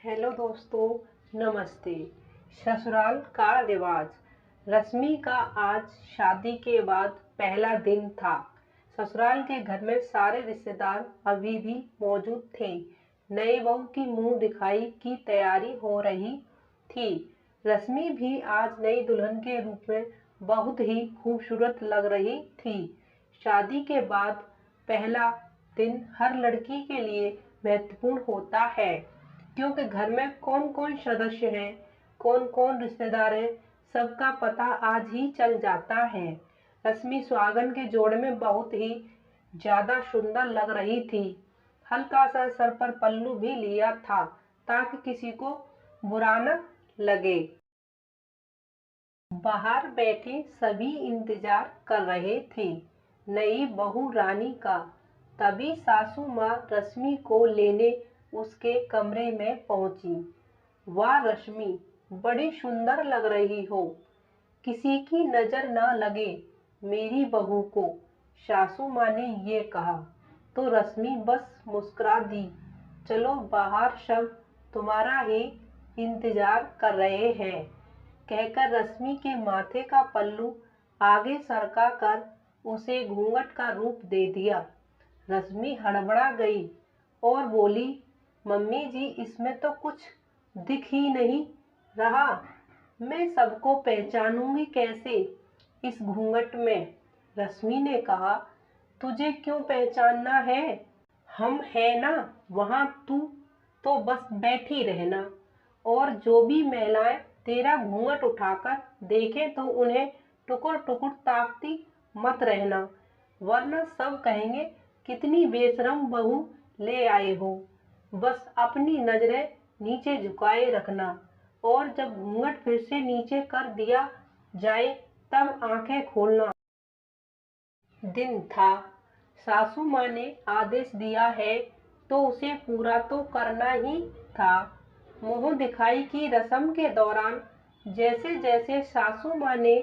Hello दोस्तों, नमस्ते। ससुराल का रिवाज। रश्मि का आज शादी के बाद पहला दिन था। ससुराल के घर में सारे रिश्तेदार अभी भी मौजूद थे। नई बहू की मुंह दिखाई की तैयारी हो रही थी। रश्मि भी आज नई दुल्हन के रूप में बहुत ही खूबसूरत लग रही थी। शादी के बाद पहला दिन हर लड़की के लिए महत्वपूर्ण होता है, क्योंकि घर में कौन कौन सदस्य हैं, कौन कौन रिश्तेदार हैं, सबका पता आज ही चल जाता है। रश्मि सुहागन के जोड़े में बहुत ही ज्यादा सुंदर लग रही थी। हल्का सा सर पर पल्लू भी लिया था ताकि किसी को बुरा न लगे। बाहर बैठे सभी इंतजार कर रहे थे नई बहू रानी का। तभी सासू माँ रश्मि को लेने उसके कमरे में पहुंची। वाह रश्मि, बड़ी सुंदर लग रही हो। किसी की नजर न लगे मेरी बहू को, सासू माँ ने ये कहा तो रश्मि बस मुस्कुरा दी। चलो बाहर, सब तुम्हारा ही इंतजार कर रहे हैं, कहकर रश्मि के माथे का पल्लू आगे सरका कर उसे घूंघट का रूप दे दिया। रश्मि हड़बड़ा गई और बोली, मम्मी जी, इसमें तो कुछ दिख ही नहीं रहा। मैं सबको पहचानूंगी कैसे इस घूंघट में? रश्मि ने कहा, तुझे क्यों पहचानना है, हम है ना वहाँ, तू तो बस बैठी रहना। और जो भी महिलाएं तेरा घूंघट उठाकर देखें तो उन्हें टुकुर टुकुर ताकती मत रहना, वरना सब कहेंगे कितनी बेशरम बहू ले आए हो। बस अपनी नजरें नीचे झुकाए रखना, और जब घूंघट फिर से नीचे कर दिया जाए तब आंखें खोलना। दिन था, सासू माँ ने आदेश दिया है तो उसे पूरा तो करना ही था। मुंह दिखाई की रस्म के दौरान जैसे जैसे सासू माँ ने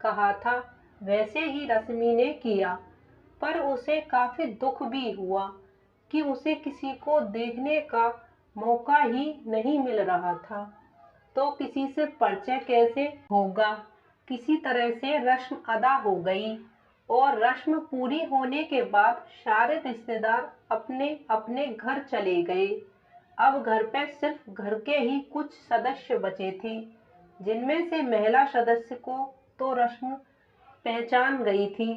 कहा था वैसे ही रश्मि ने किया, पर उसे काफी दुख भी हुआ कि उसे किसी को देखने का मौका ही नहीं मिल रहा था। तो किसी से परिचय कैसे होगा? किसी तरह से रस्म अदा हो गई, और रस्म पूरी होने के बाद सारे रिश्तेदार अपने अपने घर चले गए। अब घर पे सिर्फ घर के ही कुछ सदस्य बचे थे, जिनमें से महिला सदस्य को तो रस्म पहचान गई थी,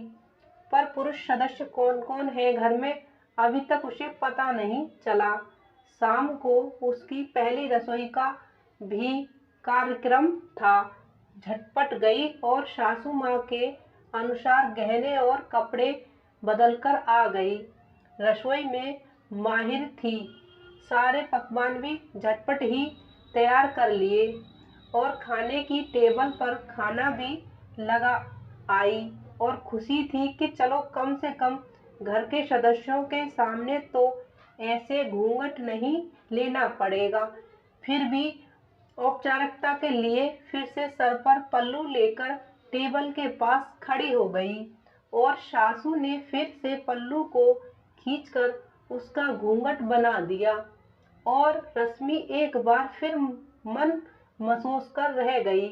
पर पुरुष सदस्य कौन कौन है घर में अभी तक उसे पता नहीं चला। शाम को उसकी पहली रसोई का भी कार्यक्रम था। झटपट गई और सासू माँ के अनुसार गहने और कपड़े बदलकर आ गई। रसोई में माहिर थी, सारे पकवान भी झटपट ही तैयार कर लिए, और खाने की टेबल पर खाना भी लगा आई। और खुशी थी कि चलो कम से कम घर के सदस्यों के सामने तो ऐसे घूंघट नहीं लेना पड़ेगा। फिर भी औपचारिकता के लिए फिर से सर पर पल्लू लेकर टेबल के पास खड़ी हो गई, और सासू ने फिर से पल्लू को खींचकर उसका घूंघट बना दिया। और रश्मि एक बार फिर मन महसूस कर रह गई।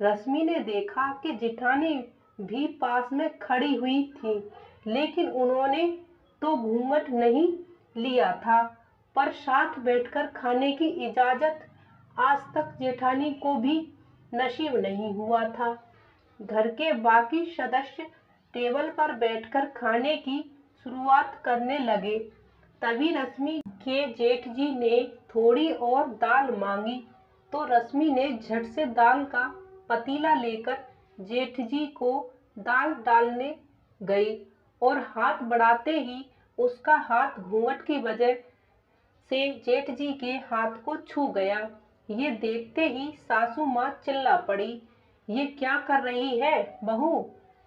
रश्मि ने देखा कि जिठानी भी पास में खड़ी हुई थी, लेकिन उन्होंने तो घूंघट नहीं लिया था, पर साथ बैठकर खाने की इजाजत आज तक जेठानी को भी नसीब नहीं हुआ था। घर के बाकी सदस्य टेबल पर बैठकर खाने की शुरुआत करने लगे। तभी रश्मि के जेठ जी ने थोड़ी और दाल मांगी, तो रश्मि ने झट से दाल का पतीला लेकर जेठ जी को दाल डालने गई, और हाथ बढ़ाते ही उसका हाथ घूंघट की वजह से जेठ जी के हाथ को छू गया। ये देखते ही सासू माँ चिल्ला पड़ी, ये क्या कर रही है बहू?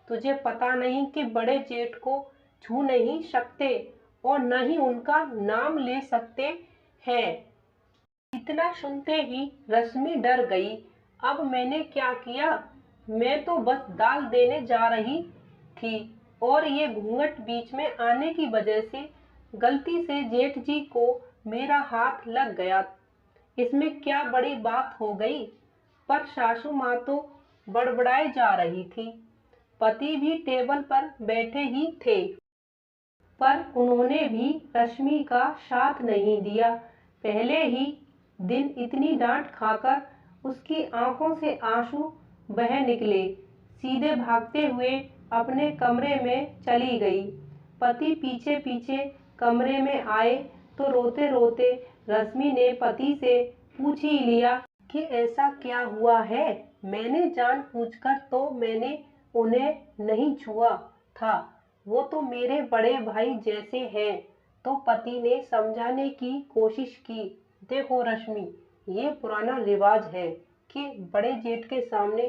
तुझे पता नहीं कि बड़े जेठ को छू नहीं सकते और न ही उनका नाम ले सकते हैं। इतना सुनते ही रश्मि डर गई। अब मैंने क्या किया? मैं तो बस दाल देने जा रही थी, और ये घूंघट बीच में आने की वजह से गलती से जेठ जी को मेरा हाथ लग गया। इसमें क्या बड़ी बात हो गई। पर सासू माँ तो बड़बड़ाए जा रही थी। पति भी टेबल पर बैठे ही थे, पर उन्होंने भी रश्मि का साथ नहीं दिया। पहले ही दिन इतनी डांट खाकर उसकी आंखों से आंसू बह निकले। सीधे भागते हुए अपने कमरे में चली गई। पति पीछे पीछे कमरे में आए तो रोते रोते रश्मि ने पति से पूछ ही लिया कि ऐसा क्या हुआ है। मैंने जानबूझकर तो मैंने उन्हें नहीं छुआ था, वो तो मेरे बड़े भाई जैसे हैं। तो पति ने समझाने की कोशिश की। देखो रश्मि, ये पुराना रिवाज है कि बड़े जेठ के सामने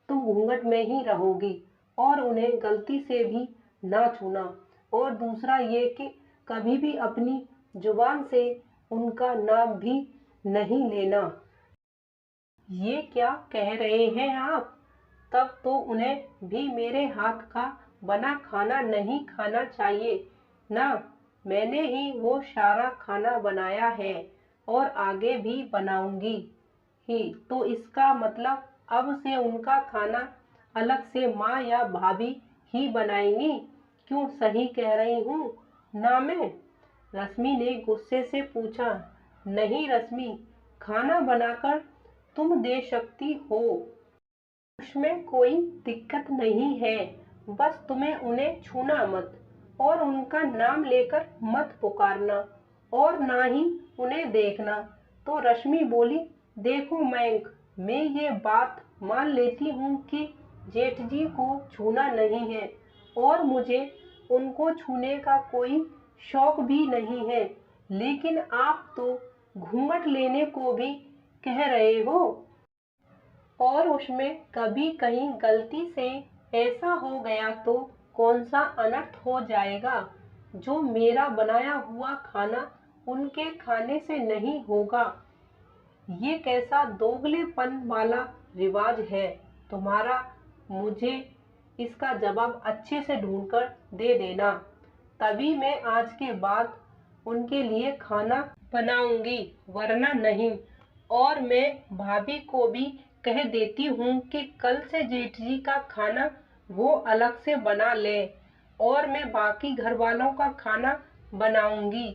तुम घूंघट में ही रहोगी और उन्हें गलती से भी ना छूना। और दूसरा ये कि कभी भी अपनी जुबान से उनका नाम भी नहीं लेना। ये क्या कह रहे हैं आप? तब तो उन्हें भी मेरे हाथ का बना खाना नहीं खाना चाहिए ना। मैंने ही वो सारा खाना बनाया है और आगे भी बनाऊंगी ही। तो इसका मतलब अब से उनका खाना अलग से माँ या भाभी ही बनाएंगी। क्यों, सही कह रही हूँ ना मैं? रश्मि ने गुस्से से पूछा। नहीं रश्मि, खाना बनाकर तुम दे सकती हो, उसमें कोई दिक्कत नहीं है। बस तुम्हें उन्हें छूना मत और उनका नाम लेकर मत पुकारना और ना ही उन्हें देखना। तो रश्मि बोली, देखो मयंक, मैं ये बात मान लेती हूँ कि जेठ जी को छूना नहीं है और मुझे उनको छूने का कोई शौक भी नहीं है, लेकिन आप तो घूंघट लेने को भी कह रहे हो और उसमें कभी कहीं गलती से ऐसा हो गया तो कौन सा अनर्थ हो जाएगा। जो मेरा बनाया हुआ खाना उनके खाने से नहीं होगा। ये कैसा दोगलेपन वाला रिवाज है तुम्हारा? मुझे इसका जवाब अच्छे से ढूंढकर दे देना, तभी मैं आज के बाद उनके लिए खाना बनाऊंगी, वरना नहीं। और मैं भाभी को भी कह देती हूँ कि कल से जेठ जी का खाना वो अलग से बना ले और मैं बाकी घर वालों का खाना बनाऊंगी।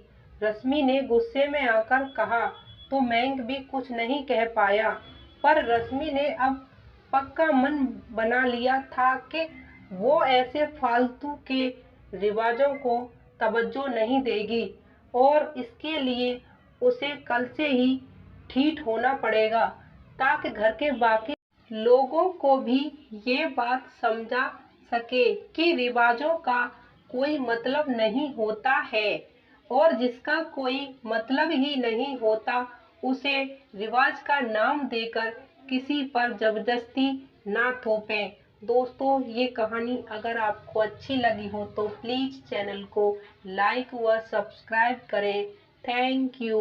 रश्मि ने गुस्से में आकर कहा। तो मयंक भी कुछ नहीं कह पाया, पर रश्मि ने अब पक्का मन बना लिया था कि वो ऐसे फालतू के रिवाजों को तवज्जो नहीं देगी और इसके लिए उसे कल से ही ठीक होना पड़ेगा, ताकि घर के बाकी लोगों को भी ये बात समझा सके कि रिवाजों का कोई मतलब नहीं होता है और जिसका कोई मतलब ही नहीं होता उसे रिवाज का नाम देकर किसी पर जबरदस्ती ना थोपें। दोस्तों, ये कहानी अगर आपको अच्छी लगी हो तो प्लीज़ चैनल को लाइक व सब्सक्राइब करें। Thank you.